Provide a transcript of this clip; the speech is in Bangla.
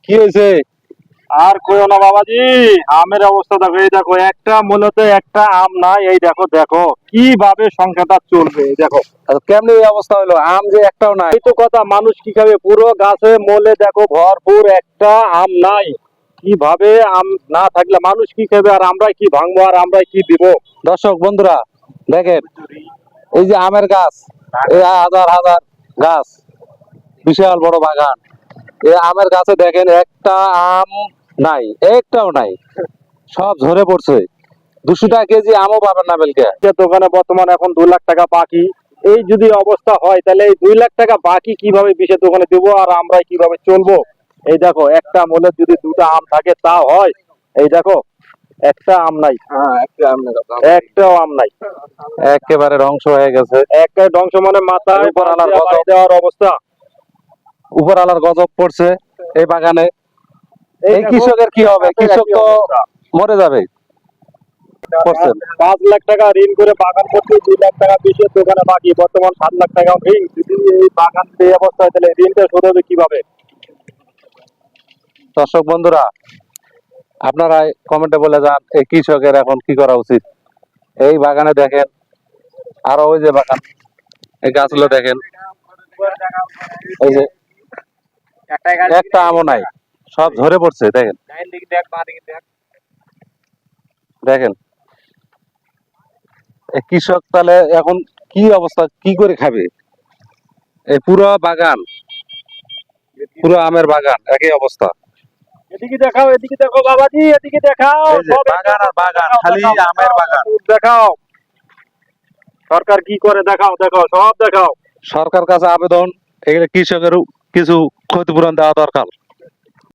কি হয়েছে? আর কইও না বাবাজি, আমের অবস্থা দেখো। এই দেখো, একটা মূলত একটা আম নাই। এই দেখো দেখো কিভাবে সংখ্যাটা চলবে। এই দেখো কেমনি এই অবস্থা হলো? আম যে একটাও নাই। এই তো কথা, মানুষ কি খাবে? পুরো গাছে মোলে দেখো ভরপুর, একটা আম নাই। কিভাবে আম না থাকলে মানুষ কি খাবে? আর আমরাই কি ভাঙবো? আর আমরাই কি দিব? দর্শক বন্ধুরা দেখেন, এই যে আমের গাছ, এই হাজার হাজার গাছ, বিশাল বড় বাগান। এই আমের গাছে দেখেন একটা আম নাই, একটাও নাই, সব ঝরে পড়ছে। 200 টাকা কেজি আমও পাবেন না বেলকে। যে দোকানে বর্তমানে এখন 2 লাখ টাকা বাকি। এই যদি অবস্থা হয় তাহলে এই 2 লাখ টাকা বাকি কিভাবে বিষের দোকানে দেবো? আর আমরাই কিভাবে চলবো? এই দেখো, একটা মোলে যদি দুটা আম থাকে তা হয়। এই দেখো, একটা আম নাই, একটাও আম নাই। একেবারে ধ্বংস হয়ে গেছে। একটা ধ্বংস মানে মাথায় উপর আলার বাড়ি গজব, দেওয়ার অবস্থা। উপর আলার গজব পড়ছে এই বাগানে। এই দেখো, কৃষকের কি হবে? কৃষক তো অবস্থা। মরে যাবে। করছেন 5 লাখ টাকা ঋণ করে বাগান করতে, 2 লাখ টাকা বিষের দোকানে বাকি। বর্তমান 7 লাখ টাকা ঋণ। যদি এই বাগান এই অবস্থায়, তাহলে ঋণটা শোধ হবে কিভাবে? দর্শক বন্ধুরা, আপনারা কমেন্টে বলে যান এই কৃষকের এখন কি করা উচিত। এই বাগানে দেখেন, আরো ওই যে বাগান, এই গাছগুলো দেখেন, এই যে একটা আমও নাই, সব ঝরে পড়ছে। দেখেন দেখেন, এই কৃষক তাহলে এখন কি অবস্থা, কি করে খাবে? এই পুরো বাগান, পুরো আমের বাগান একই অবস্থা। এদিকে দেখাও, এদিকে দেখো বাবাজি, এদিকে দেখাও। এই যে বাগান আর বাগান, খালি আমের বাগান। দেখাও সরকার কি করে, দেখাও দেখাও, সব দেখাও। সরকার কাছে আবেদন, এগুলো কৃষকের কিছু ক্ষতিপূরণ দেওয়া দরকার।